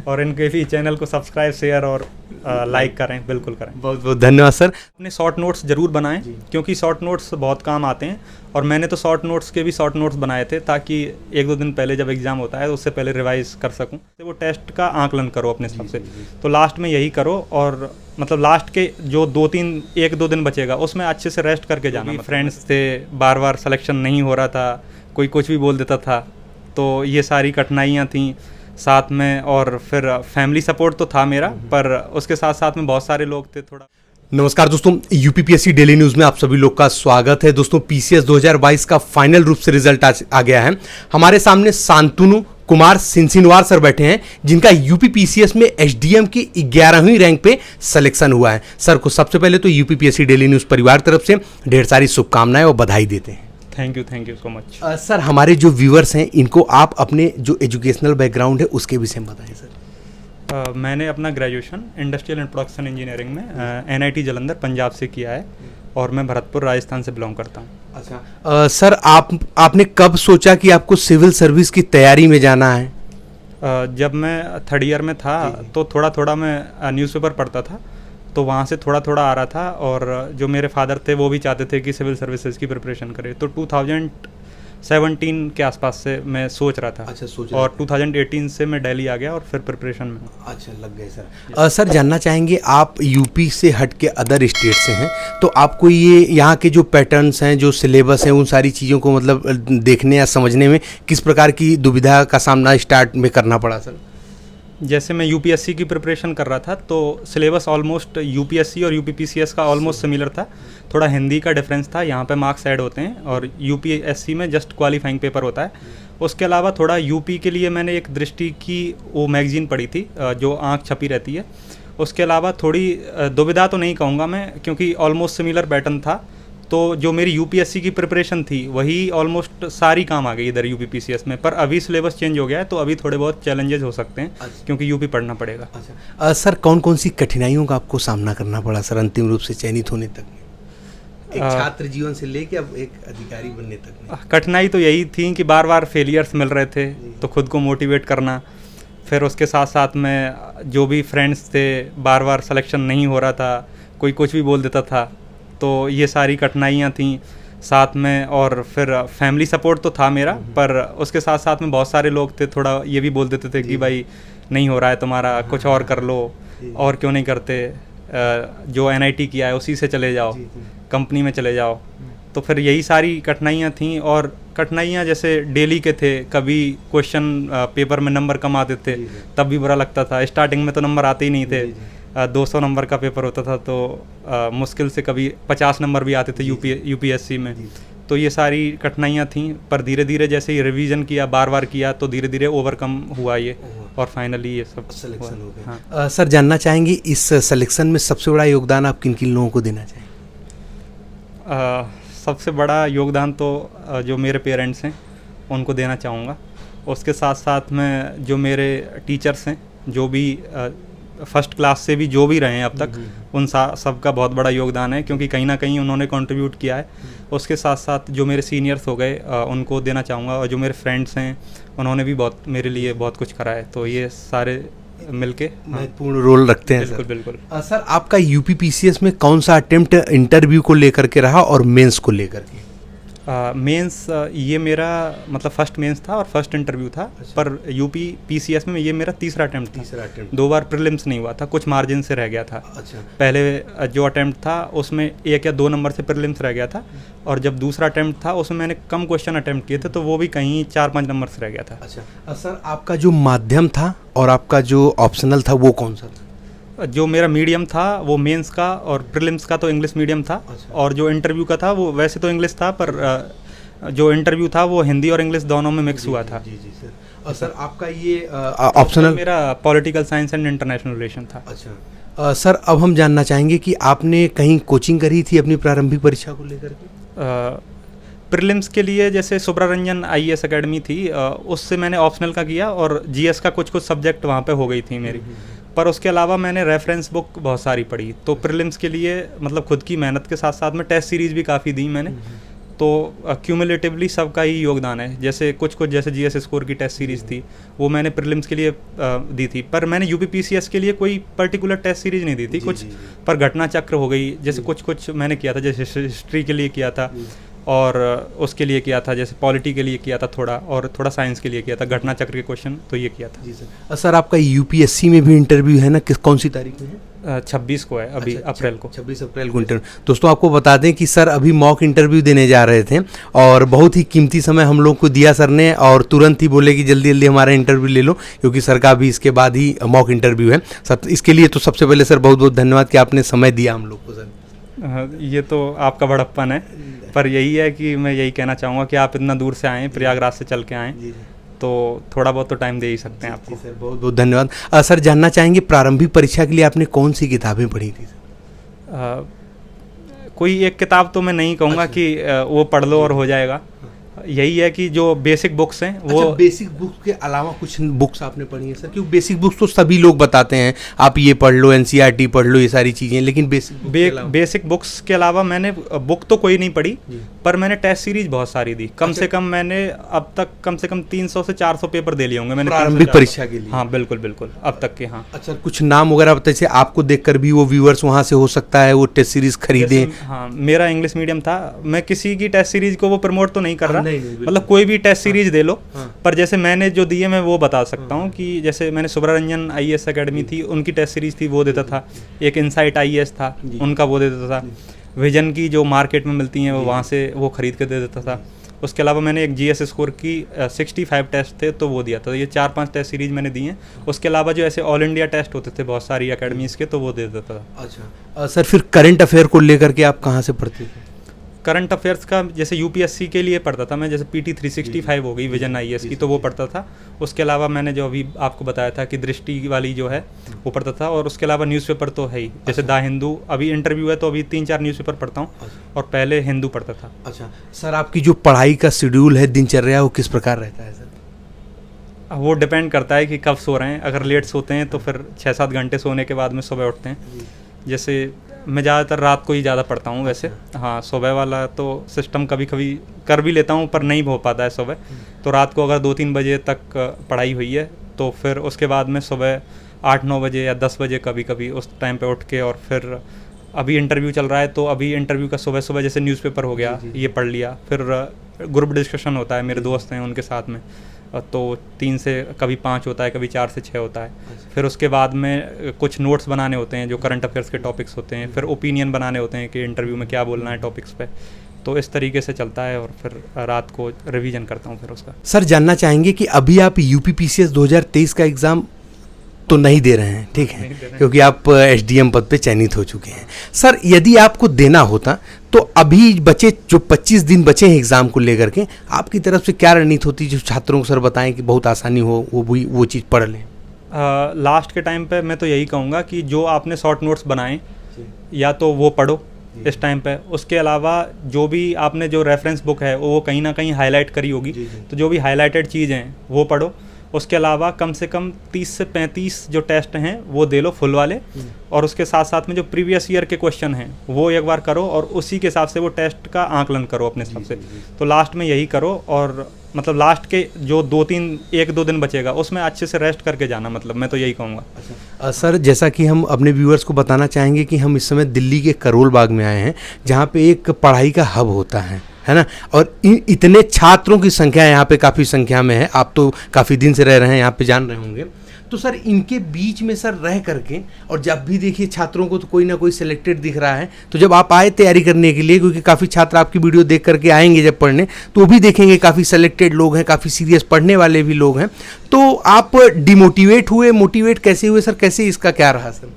और इनके भी चैनल को सब्सक्राइब, शेयर और लाइक करें, बिल्कुल करें। बहुत बहुत धन्यवाद सर। अपने शॉर्ट नोट्स ज़रूर बनाएं, क्योंकि शॉर्ट नोट्स बहुत काम आते हैं। और मैंने तो शॉर्ट नोट्स के भी शॉर्ट नोट्स बनाए थे, ताकि 1-2 दिन पहले जब एग्ज़ाम होता है तो उससे पहले रिवाइज़ कर सकूं। तो वो टेस्ट का आकलन करो अपने हिसाब से, तो लास्ट में यही करो। और मतलब लास्ट के जो 1-2 दिन बचेगा उसमें अच्छे से रेस्ट करके जाना। फ्रेंड्स थे, बार बार सिलेक्शन नहीं हो रहा था, कोई कुछ भी बोल देता था, तो ये सारी कठिनाइयाँ थीं साथ में। और फिर फैमिली सपोर्ट तो था मेरा, पर उसके साथ साथ में बहुत सारे लोग थे थोड़ा। नमस्कार दोस्तों, यूपीपीएससी डेली न्यूज़ में आप सभी लोग का स्वागत है। दोस्तों, पीसीएस 2022 का फाइनल रूप से रिजल्ट आ गया है। हमारे सामने शांतनु कुमार सिंसिनवार सर बैठे हैं, जिनका यूपीपीसीएस में एसडीएम की 11वीं रैंक पे सिलेक्शन हुआ है। सर को सबसे पहले तो यूपीपीएससी डेली न्यूज़ परिवार तरफ से ढेर सारी शुभकामनाएं और बधाई देते हैं। Thank you so much. Sir, हमारे जो व्यूअर्स हैं इनको आप अपने जो एजुकेशनल बैकग्राउंड है उसके विषय में बताएं सर। मैंने अपना graduation industrial and production engineering में एनआईटी जालंधर पंजाब से किया है, और मैं भरतपुर राजस्थान से बिलोंग करता हूँ। अच्छा सर, आपने कब सोचा कि आपको सिविल सर्विस की तैयारी में जाना है? जब मैं 3rd ईयर में था तो थोड़ा थोड़ा मैं न्यूज़पेपर पढ़ता था, तो वहाँ से थोड़ा थोड़ा आ रहा था। और जो मेरे फादर थे वो भी चाहते थे कि सिविल सर्विसेज की प्रिपरेशन करे, तो 2017 के आसपास से मैं सोच रहा था। अच्छा, और 2018 से मैं दिल्ली आ गया और फिर प्रिपरेशन में। अच्छा, लग गए सर। सर, जानना चाहेंगे, आप यूपी से हट के अदर स्टेट से हैं, तो आपको ये यहाँ के जो पैटर्न्स हैं, जो सिलेबस हैं, उन सारी चीज़ों को मतलब देखने या समझने में किस प्रकार की दुविधा का सामना स्टार्ट में करना पड़ा सर? जैसे मैं यूपीएससी की प्रिपरेशन कर रहा था, तो सिलेबस ऑलमोस्ट यूपीएससी और यूपीपीसीएस का ऑलमोस्ट सिमिलर था। थोड़ा हिंदी का डिफरेंस था, यहाँ पे मार्क्स ऐड होते हैं, और यूपीएससी में जस्ट क्वालिफाइंग पेपर होता है। उसके अलावा थोड़ा यूपी के लिए मैंने एक दृष्टि की वो मैगजीन पढ़ी थी, जो आँख छपी रहती है। उसके अलावा थोड़ी दुविधा तो नहीं कहूँगा मैं, क्योंकि ऑलमोस्ट सिमिलर पैटर्न था। तो जो मेरी यूपीएससी की प्रिपरेशन थी वही ऑलमोस्ट सारी काम आ गई इधर यूपीपीसीएस में। पर अभी सिलेबस चेंज हो गया है, तो अभी थोड़े बहुत चैलेंजेस हो सकते हैं। अच्छा। क्योंकि यूपी पढ़ना पड़ेगा। अच्छा सर, कौन कौन सी कठिनाइयों का आपको सामना करना पड़ा सर अंतिम रूप से चयनित होने तक? एक छात्र जीवन से लेके अब एक अधिकारी बनने तक। कठिनाई तो यही थी कि बार बार फेलियर्स मिल रहे थे, तो खुद को मोटिवेट करना। फिर उसके साथ साथ में जो भी फ्रेंड्स थे, बार बार सिलेक्शन नहीं हो रहा था, कोई कुछ भी बोल देता था, तो ये सारी कठिनाइयाँ थीं साथ में। और फिर फैमिली सपोर्ट तो था मेरा, पर उसके साथ साथ में बहुत सारे लोग थे, थोड़ा ये भी बोल देते थे कि भाई नहीं हो रहा है तुम्हारा, कुछ और कर लो, और क्यों नहीं करते, जो एनआईटी किया है उसी से चले जाओ, कंपनी में चले जाओ। तो फिर यही सारी कठिनाइयाँ थीं। और कठिनाइयाँ जैसे डेली के थे, कभी क्वेश्चन पेपर में नंबर कम आते थे, तब भी बुरा लगता था। स्टार्टिंग में तो नंबर आते ही नहीं थे, 200 नंबर का पेपर होता था, तो मुश्किल से कभी 50 नंबर भी आते थे यूपीएससी में। तो ये सारी कठिनाइयाँ थीं, पर धीरे धीरे जैसे ही रिवीजन किया, बार बार किया, तो धीरे धीरे ओवरकम हुआ ये, और फाइनली ये सब सिलेक्शन हो गया। हाँ। सर, जानना चाहेंगे इस सिलेक्शन में सबसे बड़ा योगदान आप किन किन लोगों को देना चाहेंगे? सबसे बड़ा योगदान तो जो मेरे पेरेंट्स हैं उनको देना चाहूँगा। उसके साथ साथ में जो मेरे टीचर्स हैं, जो भी फर्स्ट क्लास से भी जो भी रहे हैं अब तक, उन सबका बहुत बड़ा योगदान है, क्योंकि कहीं ना कहीं उन्होंने कंट्रीब्यूट किया है। उसके साथ साथ जो मेरे सीनियर्स हो गए, उनको देना चाहूँगा। और जो मेरे फ्रेंड्स हैं, उन्होंने भी बहुत मेरे लिए बहुत कुछ करा है। तो ये सारे मिलके महत्वपूर्ण रोल रखते हैं। बिल्कुल बिल्कुल। सर, आपका यूपीपीसीएस में कौन सा अटेम्प्ट इंटरव्यू को लेकर के रहा और मेंस को लेकर के? मेंस ये मेरा मतलब फर्स्ट मेंस था और फर्स्ट इंटरव्यू था। अच्छा। पर यूपीपीसीएस में ये मेरा तीसरा अटेम्प्ट था। 2 बार प्रीलिम्स नहीं हुआ था, कुछ मार्जिन से रह गया था। अच्छा। पहले जो अटेम्प्ट था उसमें 1 या 2 नंबर से प्रीलिम्स रह गया था, और जब दूसरा अटेम्प्ट था उसमें मैंने कम क्वेश्चन अटेम्प्ट किए थे, तो वो भी कहीं 4-5 नंबर से रह गया था। अच्छा सर, आपका जो माध्यम था और आपका जो ऑप्शनल था वो कौन सा था? जो मेरा मीडियम था वो मेंस का, और प्रीलिम्स का तो इंग्लिश मीडियम था। अच्छा। और जो इंटरव्यू का था वो वैसे तो इंग्लिश था, पर जो इंटरव्यू था वो हिंदी और इंग्लिश दोनों में मिक्स हुआ था। जी सर। और सर, आपका ये ऑप्शनल? मेरा political science and international relation था। अच्छा सर, अब हम जानना चाहेंगे कि आपने कहीं कोचिंग करी थी अपनी प्रारंभिक परीक्षा को लेकर के? प्रीलिम्स के लिए जैसे सुब्ररंजन आईएएस एकेडमी थी, उससे मैंने ऑप्शनल का किया, और जीएस का कुछ सब्जेक्ट वहाँ पे हो गई थी मेरी। पर उसके अलावा मैंने रेफरेंस बुक बहुत सारी पढ़ी। तो प्रीलिम्स के लिए मतलब खुद की मेहनत के साथ साथ में टेस्ट सीरीज़ भी काफ़ी दी मैंने। तो क्यूमुलेटिवली सबका ही योगदान है। जैसे कुछ जैसे जीएस स्कोर की टेस्ट सीरीज़ थी वो मैंने प्रीलिम्स के लिए दी थी, पर मैंने यूपीपीसीएस के लिए कोई पर्टिकुलर टेस्ट सीरीज नहीं दी थी। कुछ पर घटना चक्र हो गई, जैसे कुछ मैंने किया था, जैसे हिस्ट्री के लिए किया था और उसके लिए किया था, जैसे पॉलिटी के लिए किया था थोड़ा, और थोड़ा साइंस के लिए किया था, घटना चक्र के क्वेश्चन तो ये किया था। जी सर। सर आपका यूपीएससी में भी इंटरव्यू है ना, कौन सी तारीख में है? 26 को है अभी, अप्रैल को। 26 अप्रैल को इंटरव्यू। दोस्तों आपको बता दें कि सर अभी मॉक इंटरव्यू देने जा रहे थे और बहुत ही कीमती समय हम लोग को दिया सर ने, और तुरंत ही बोले कि जल्दी जल्दी हमारा इंटरव्यू ले लो, क्योंकि सर का भी इसके बाद ही मॉक इंटरव्यू है। सर इसके लिए तो सबसे पहले सर बहुत बहुत धन्यवाद कि आपने समय दिया हम लोग को सर। ये तो आपका बड़प्पन है, पर यही है कि मैं यही कहना चाहूँगा कि आप इतना दूर से आएँ, प्रयागराज से चल के आएँ, तो थोड़ा बहुत तो टाइम दे ही सकते हैं आपको। सर बहुत बहुत धन्यवाद। सर जानना चाहेंगे प्रारंभिक परीक्षा के लिए आपने कौन सी किताबें पढ़ी थी? कोई एक किताब तो मैं नहीं कहूँगा कि वो पढ़ लो और हो जाएगा। यही है कि जो बेसिक बुक्स हैं वो। बेसिक बुक्स के अलावा कुछ बुक्स आपने पढ़ी हैं सर? क्योंकि बेसिक बुक्स तो सभी लोग बताते हैं, आप ये पढ़ लो, एनसीईआरटी पढ़ लो, ये सारी चीज़ें, लेकिन बेसिक बुक्स के अलावा मैंने बुक तो कोई नहीं पढ़ी, पर मैंने टेस्ट सीरीज बहुत सारी दी। कम से कम मैंने अब तक कम से कम 300 से 400 पेपर दे लिए होंगे मैंने प्रारंभिक परीक्षा के लिए। हाँ बिल्कुल बिल्कुल, अब तक के। हाँ। अच्छा, कुछ नाम वगैरह बताइए, जैसे आपको देखकर भी वो व्यूअर्स वहाँ से हो सकता है वो टेस्ट सीरीज खरीदें। हाँ, मेरा इंग्लिश मीडियम था, मैं किसी की टेस्ट सीरीज को वो प्रमोट तो नहीं कर रहा, मतलब कोई भी टेस्ट सीरीज दे लो। पर जैसे मैंने जो दिए मैं वो बता सकता हूँ कि जैसे मैंने सुब्ररंजन आईएएस एकेडमी थी, उनकी टेस्ट सीरीज थी वो देता था। एक इनसाइट आईएएस था, उनका वो दे देता था। विजन की जो मार्केट में मिलती हैं वो वहाँ से वो खरीद के दे देता था। उसके अलावा मैंने एक जीएस स्कोर की 65 टेस्ट थे तो वो दिया था। ये 4-5 टेस्ट सीरीज मैंने दी हैं। उसके अलावा जो ऐसे ऑल इंडिया टेस्ट होते थे बहुत सारी एकेडमीज़ के, तो वो दे देता था। अच्छा सर, फिर करंट अफेयर को लेकर के आप कहाँ से पढ़ते थे? करंट अफेयर्स का जैसे यूपीएससी के लिए पढ़ता था मैं, जैसे पीटी 365 हो गई विजन आईएएस की, तो वो पढ़ता था। उसके अलावा मैंने जो अभी आपको बताया था कि दृष्टि वाली जो है वो पढ़ता था। और उसके अलावा न्यूज़पेपर तो है ही, जैसे द हिंदू, अभी इंटरव्यू है तो अभी 3-4 न्यूज़पेपर पढ़ता हूँ, और पहले हिंदू पढ़ता था। अच्छा सर, आपकी जो पढ़ाई का शेड्यूल है, दिनचर्या, वो किस प्रकार रहता है सर? वो डिपेंड करता है कि कब सो रहे हैं। अगर लेट सोते हैं तो फिर 6-7 घंटे सोने के बाद में सुबह उठते हैं। जैसे मैं ज़्यादातर रात को ही ज़्यादा पढ़ता हूँ वैसे। हाँ, सुबह वाला तो सिस्टम कभी कभी कर भी लेता हूँ, पर नहीं हो पाता है सुबह। तो रात को अगर 2-3 बजे तक पढ़ाई हुई है तो फिर उसके बाद में सुबह 8-9 बजे या 10 बजे कभी कभी उस टाइम पे उठ के, और फिर अभी इंटरव्यू चल रहा है तो अभी इंटरव्यू का सुबह सुबह जैसे न्यूज़पेपर हो गया ये पढ़ लिया। फिर ग्रुप डिस्कशन होता है, मेरे दोस्त हैं उनके साथ में, तो 3 से कभी 5 होता है, कभी 4 से 6 होता है। फिर उसके बाद में कुछ नोट्स बनाने होते हैं जो करंट अफेयर्स के टॉपिक्स होते हैं। फिर ओपिनियन बनाने होते हैं कि इंटरव्यू में क्या बोलना है टॉपिक्स पे। तो इस तरीके से चलता है, और फिर रात को रिवीजन करता हूँ फिर उसका। सर जानना चाहेंगे कि अभी आप यूपीपीसीएस 2023 का एग्ज़ाम तो नहीं दे रहे हैं, ठीक है, क्योंकि आप एसडीएम पद पे चयनित हो चुके हैं। सर यदि आपको देना होता तो अभी बचे जो 25 दिन बचे हैं एग्ज़ाम को लेकर के, आपकी तरफ से क्या रणनीति होती जो छात्रों को सर बताएं कि बहुत आसानी हो वो चीज़ पढ़ लें? लास्ट के टाइम पे मैं तो यही कहूँगा कि जो आपने शॉर्ट नोट्स बनाए या तो वो पढ़ो इस टाइम पे। उसके अलावा जो भी आपने जो रेफरेंस बुक है वो कहीं ना कहीं हाईलाइट करी होगी, तो जो भी हाईलाइटेड चीज़ हैं वो पढ़ो। उसके अलावा कम से कम 30 से 35 जो टेस्ट हैं वो दे लो फुल वाले, और उसके साथ साथ में जो प्रीवियस ईयर के क्वेश्चन हैं वो एक बार करो, और उसी के हिसाब से वो टेस्ट का आंकलन करो अपने हिसाब से। तो लास्ट में यही करो, और मतलब लास्ट के जो 1-2 दिन बचेगा उसमें अच्छे से रेस्ट करके जाना, मतलब मैं तो यही कहूँगा। सर जैसा कि हम अपने व्यूअर्स को बताना चाहेंगे कि हम इस समय दिल्ली के करोल बाग में आए हैं, जहाँ पे एक पढ़ाई का हब होता है ना, और इतने छात्रों की संख्या यहाँ पे काफ़ी संख्या में है। आप तो काफ़ी दिन से रह रहे हैं यहाँ पे, जान रहे होंगे। तो सर इनके बीच में सर रह करके, और जब भी देखिए छात्रों को तो कोई ना कोई सिलेक्टेड दिख रहा है, तो जब आप आए तैयारी करने के लिए, क्योंकि काफ़ी छात्र आपकी वीडियो देख करके आएंगे जब पढ़ने, तो वो भी देखेंगे काफ़ी सिलेक्टेड लोग हैं, काफ़ी सीरियस पढ़ने वाले भी लोग हैं। तो आप डिमोटिवेट हुए, मोटिवेट कैसे हुए सर? कैसे इसका क्या रहा सर?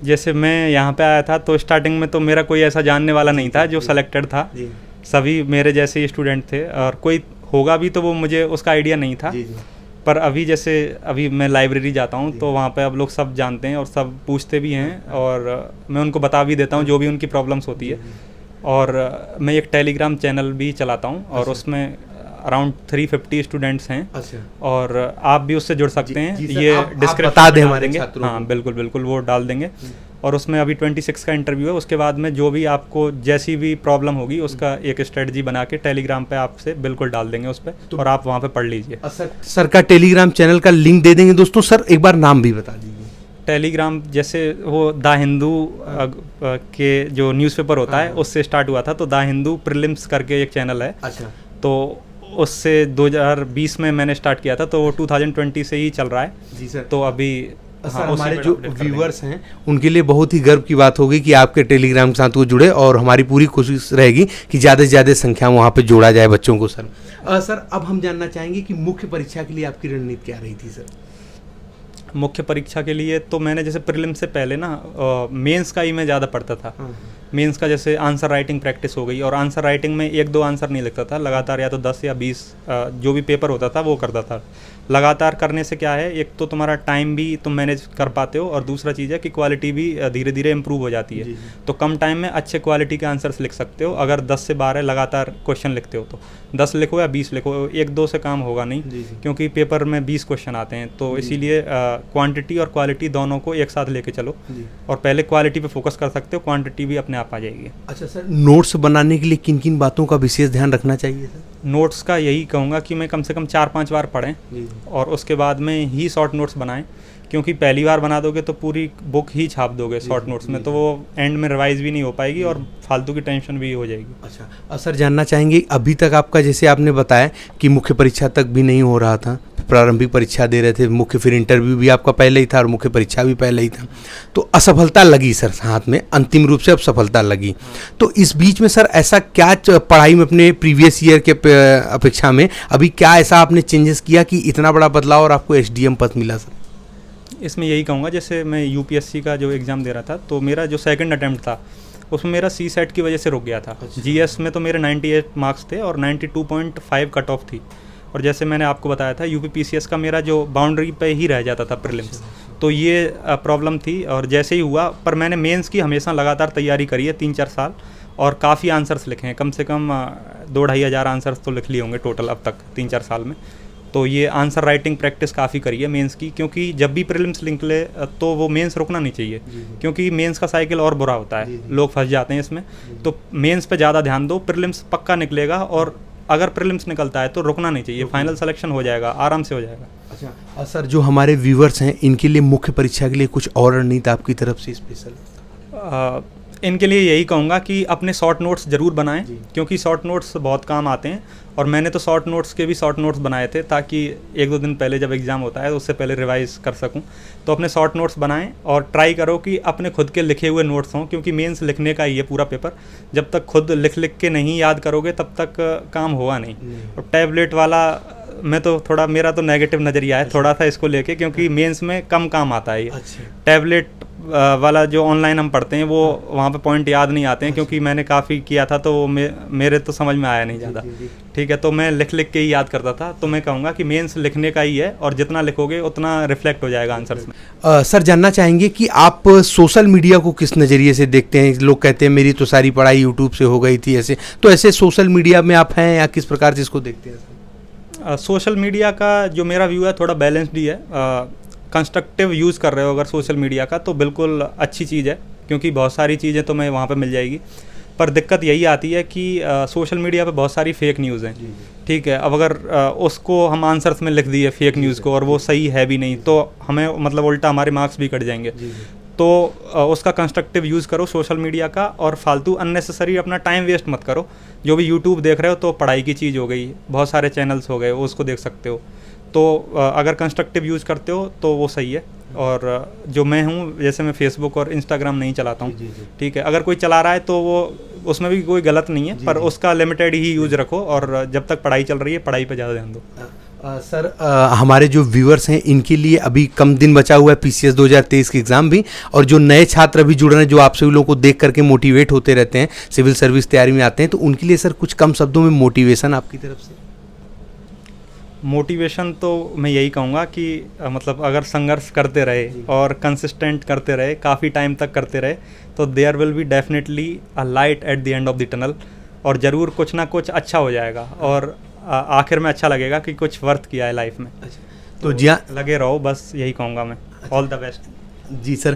जैसे मैं यहाँ पे आया था तो स्टार्टिंग में तो मेरा कोई ऐसा जानने वाला नहीं था जो सेलेक्टेड था। सभी मेरे जैसे ही स्टूडेंट थे, और कोई होगा भी तो वो मुझे उसका आइडिया नहीं था। पर अभी जैसे अभी मैं लाइब्रेरी जाता हूँ तो वहाँ पे अब लोग सब जानते हैं और सब पूछते भी हैं, और मैं उनको बता भी देता हूँ जो भी उनकी प्रॉब्लम्स होती है। और मैं एक टेलीग्राम चैनल भी चलाता हूँ, और उसमें अराउंड 350 स्टूडेंट्स हैं। और आप भी उससे जुड़ सकते हैं, ये डिस्क्रिप्शन बता दें हमारे छात्रों। हाँ बिल्कुल बिल्कुल, वो डाल देंगे। और उसमें अभी 26 का इंटरव्यू है। उसके बाद में जो भी आपको जैसी भी प्रॉब्लम होगी उसका एक स्ट्रेटजी बना के टेलीग्राम पे आपसे बिल्कुल डाल देंगे उस पर, और आप वहाँ पे पढ़ लीजिए। सर का टेलीग्राम चैनल का लिंक दे देंगे दोस्तों। सर एक बार नाम भी बता दीजिए। टेलीग्राम जैसे वो द हिंदू के जो न्यूज़पेपर होता है उससे स्टार्ट हुआ था, तो द हिंदू प्रीलिम्स करके एक चैनल है। अच्छा। तो उससे 2020 में मैंने स्टार्ट किया था, तो वो 2020 से ही चल रहा है। जी सर। तो अभी सर हमारे जो व्यूअर्स हैं उनके लिए बहुत ही गर्व की बात होगी कि आपके टेलीग्राम के साथ वो जुड़े, और हमारी पूरी कोशिश रहेगी कि ज़्यादा से ज़्यादा संख्या में वहाँ पे जोड़ा जाए बच्चों को। सर सर अब हम जानना चाहेंगे कि मुख्य परीक्षा के लिए आपकी रणनीति क्या रही थी? सर मुख्य परीक्षा के लिए तो मैंने जैसे प्रीलिम से पहले ना मेंस का ही मैं ज़्यादा पढ़ता था। मेंस का जैसे आंसर राइटिंग प्रैक्टिस हो गई, और आंसर राइटिंग में 1-2 आंसर नहीं लिखता था लगातार, या तो 10 या 20 जो भी पेपर होता था वो करता था। लगातार करने से क्या है, एक तो तुम्हारा टाइम भी तुम मैनेज कर पाते हो, और दूसरा चीज़ है कि क्वालिटी भी धीरे धीरे इम्प्रूव हो जाती है। तो कम टाइम में अच्छे क्वालिटी के आंसर्स लिख सकते हो अगर 10 से 12 लगातार क्वेश्चन लिखते हो। तो 10 लिखो या 20 लिखो, 1-2 से काम होगा नहीं, क्योंकि पेपर में 20 क्वेश्चन आते हैं। तो इसीलिए क्वांटिटी और क्वालिटी दोनों को एक साथ लेके चलो, और पहले क्वालिटी पे फोकस कर सकते हो, क्वांटिटी भी अपने आप आ जाएगी। अच्छा सर, नोट्स बनाने के लिए किन किन बातों का विशेष ध्यान रखना चाहिए सर? नोट्स का यही कहूँगा कि मैं कम से कम 4-5 बार पढ़ें, और उसके बाद में ही शॉर्ट नोट्स बनाएं, क्योंकि पहली बार बना दोगे तो पूरी बुक ही छाप दोगे शॉर्ट नोट्स में, तो वो एंड में रिवाइज भी नहीं हो पाएगी और फालतू की टेंशन भी हो जाएगी। अच्छा सर, जानना चाहेंगे अभी तक आपका, जैसे आपने बताया कि मुख्य परीक्षा तक भी नहीं हो रहा था, प्रारंभिक परीक्षा दे रहे थे मुख्य, फिर इंटरव्यू भी आपका पहले ही था और मुख्य परीक्षा भी पहले ही था, तो असफलता लगी सर हाथ में, अंतिम रूप से अब सफलता लगी। तो इस बीच में सर ऐसा क्या पढ़ाई में अपने प्रीवियस ईयर के अपेक्षा में अभी क्या ऐसा आपने चेंजेस किया कि इतना बड़ा बदलाव और आपको SDM पद मिला सर? इसमें यही कहूँगा, जैसे मैं UPSC का जो एग्ज़ाम दे रहा था, तो मेरा जो सेकंड अटैम्प्ट था उसमें मेरा CSET की वजह से रुक गया था। GS में तो मेरे 98 मार्क्स थे और 92.5 कट ऑफ थी, और जैसे मैंने आपको बताया था UPPCS का मेरा जो बाउंड्री पे ही रह जाता था प्रीलिम्स, तो ये प्रॉब्लम थी। और जैसे ही हुआ, पर मैंने मेंस की हमेशा लगातार तैयारी करी है 3-4 साल, और काफ़ी आंसर्स लिखे हैं, कम से कम 2-2.5 हज़ार आंसर्स तो लिख लिए होंगे टोटल अब तक 3-4 साल में। तो ये आंसर राइटिंग प्रैक्टिस काफ़ी करी है मेंस की, क्योंकि जब भी प्रीलिम्स निकले तो वो मेंस रुकना नहीं चाहिए, क्योंकि मेंस का साइकिल और बुरा होता है, लोग फंस जाते हैं इसमें। तो मेंस पे ज़्यादा ध्यान दो, प्रीलिम्स पक्का निकलेगा, और अगर प्रीलिम्स निकलता है तो रुकना नहीं चाहिए, फाइनल सिलेक्शन हो जाएगा, आराम से हो जाएगा। अच्छा सर, जो हमारे व्यूवर्स हैं इनके लिए मुख्य परीक्षा के लिए कुछ और रणनीति आपकी तरफ से स्पेशल? इनके लिए यही कहूँगा कि अपने शॉर्ट नोट्स ज़रूर बनाएं, क्योंकि शॉर्ट नोट्स बहुत काम आते हैं, और मैंने तो शॉर्ट नोट्स के भी शॉर्ट नोट्स बनाए थे, ताकि 1-2 दिन पहले जब एग्ज़ाम होता है उससे पहले रिवाइज कर सकूं। तो अपने शॉर्ट नोट्स बनाएं, और ट्राई करो कि अपने खुद के लिखे हुए नोट्स हों, क्योंकि मेंस लिखने का ही है पूरा पेपर। जब तक खुद लिख के नहीं याद करोगे तब तक काम होगा नहीं। और टैबलेट वाला मैं तो थोड़ा, मेरा तो नेगेटिव नज़रिया है थोड़ा सा इसको लेके, क्योंकि मेंस में कम काम आता है ये। टैबलेट वाला जो ऑनलाइन हम पढ़ते हैं वो वहाँ पे पॉइंट याद नहीं आते हैं, क्योंकि मैंने काफ़ी किया था तो मेरे तो समझ में आया नहीं ज़्यादा। ठीक है, तो मैं लिख के ही याद करता था। तो मैं कहूँगा कि मेंस लिखने का ही है, और जितना लिखोगे उतना रिफ्लेक्ट हो जाएगा आंसर्स में। सर जानना चाहेंगे कि आप सोशल मीडिया को किस नज़रिए से देखते हैं? लोग कहते हैं मेरी तो सारी पढ़ाई यूट्यूब से हो गई थी, ऐसे तो ऐसे सोशल मीडिया में आप हैं, या किस प्रकार से इसको देखते हैं? सोशल मीडिया का जो मेरा व्यू है थोड़ा बैलेंस्ड ही है। कंस्ट्रक्टिव यूज़ कर रहे हो अगर सोशल मीडिया का तो बिल्कुल अच्छी चीज़ है, क्योंकि बहुत सारी चीज़ें तो मैं वहाँ पे मिल जाएगी। पर दिक्कत यही आती है कि सोशल मीडिया पे बहुत सारी फेक न्यूज़ हैं। ठीक है, अब अगर उसको हम आंसर्स में लिख दिए फेक न्यूज़ को, और वो सही है भी नहीं, तो हमें मतलब उल्टा हमारे मार्क्स भी कट जाएंगे। तो उसका कंस्ट्रक्टिव यूज़ करो सोशल मीडिया का, और फालतू अननेसेसरी अपना टाइम वेस्ट मत करो। जो भी यूट्यूब देख रहे हो तो पढ़ाई की चीज़ हो गई, बहुत सारे चैनल्स हो गए, वो उसको देख सकते हो। तो अगर कंस्ट्रक्टिव यूज़ करते हो तो वो सही है। और जो मैं हूँ, जैसे मैं फेसबुक और इंस्टाग्राम नहीं चलाता हूँ, ठीक है, अगर कोई चला रहा है तो वो उसमें भी कोई गलत नहीं है, पर उसका लिमिटेड ही यूज़ रखो, और जब तक पढ़ाई चल रही है पढ़ाई पे ज़्यादा ध्यान दो। सर हमारे जो व्यूअर्स हैं इनके लिए अभी कम दिन बचा हुआ है PCS 2023 के एग्ज़ाम भी, और जो नए छात्र अभी जुड़ रहे हैं, जो आप सभी लोगों को देख करके मोटिवेट होते रहते हैं, सिविल सर्विस तैयारी में आते हैं, तो उनके लिए सर कुछ कम शब्दों में मोटिवेशन आपकी तरफ से? मोटिवेशन तो मैं यही कहूँगा कि मतलब अगर संघर्ष करते रहे और कंसिस्टेंट करते रहे, काफ़ी टाइम तक करते रहे, तो there will be definitely a light at the end of the tunnel, और ज़रूर कुछ ना कुछ अच्छा हो जाएगा, और आखिर में अच्छा लगेगा कि कुछ वर्थ किया है लाइफ में। तो जी हाँ, लगे रहो, बस यही कहूँगा मैं। All the best. जी सर।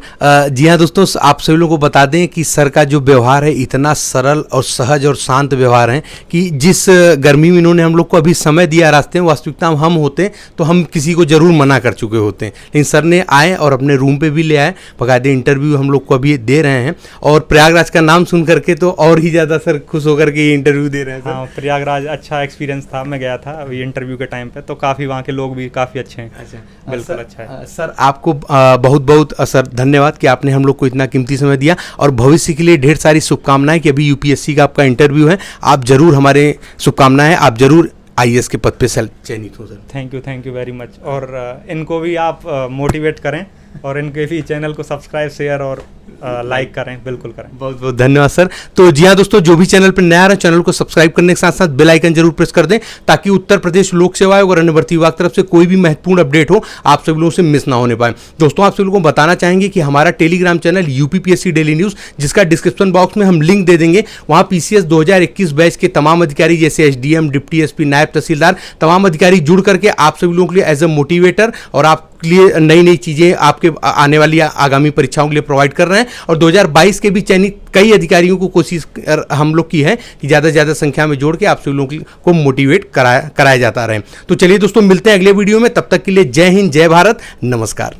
जी हाँ दोस्तों, आप सभी लोगों को बता दें कि सर का जो व्यवहार है इतना सरल और सहज और शांत व्यवहार है कि जिस गर्मी में इन्होंने हम लोग को अभी समय दिया रास्ते में, वास्तविकता में हम होते तो हम किसी को जरूर मना कर चुके होते हैं, लेकिन सर ने आए और अपने रूम पे भी ले आए, बाकायदे इंटरव्यू हम लोग को अभी दे रहे हैं। और प्रयागराज का नाम सुन करके तो और ही ज़्यादा सर खुश होकर के ये इंटरव्यू दे रहे हैं। हाँ, प्रयागराज अच्छा एक्सपीरियंस था, मैं गया था अभी इंटरव्यू के टाइम पे, तो काफ़ी वहाँ के लोग भी काफ़ी अच्छे हैं। अच्छा, बिल्कुल अच्छा है। सर आपको बहुत बहुत सर धन्यवाद कि आपने हम लोग को इतना कीमती समय दिया, और भविष्य के लिए ढेर सारी शुभकामनाएं कि अभी यूपीएससी का आपका इंटरव्यू है, आप जरूर, हमारे शुभकामनाएं, आप जरूर आईएएस के पद पे चयनित हो sir. Thank you very much. और इनको भी आप मोटिवेट करें और इनके भी चैनल को सब्सक्राइब, शेयर और लाइक करें, बिल्कुल करें। बहुत बहुत धन्यवाद सर। तो जी हाँ दोस्तों, जो भी चैनल पर नया रहे चैनल को सब्सक्राइब करने के साथ साथ बेल आइकन जरूर प्रेस कर दें, ताकि उत्तर प्रदेश लोक सेवा आयोग और अन्य भर्ती विभाग तरफ से कोई भी महत्वपूर्ण अपडेट हो आप सभी लोगों से मिस ना होने पाए। दोस्तों, आप सभी लोगों को बताना चाहेंगे कि हमारा Telegram channel UPPSC daily news, जिसका डिस्क्रिप्शन बॉक्स में हम लिंक दे देंगे, वहाँ पीसीएस 2021 बैच के तमाम अधिकारी जैसे एसडीएम, डिप्टी एसपी, नायब तहसीलदार, तमाम अधिकारी जुड़ करके आप सभी लोगों के लिए एज ए मोटिवेटर और आप लिए नई नई चीज़ें आपके आने वाली आगामी परीक्षाओं के लिए प्रोवाइड कर रहे हैं। और 2022 के भी चयनित कई अधिकारियों को कोशिश हम लोग की है कि ज़्यादा से ज़्यादा संख्या में जोड़ के आप सभी लोगों को मोटिवेट कराया जाता रहे। तो चलिए दोस्तों, मिलते हैं अगले वीडियो में, तब तक के लिए जय हिंद, जय भारत, नमस्कार।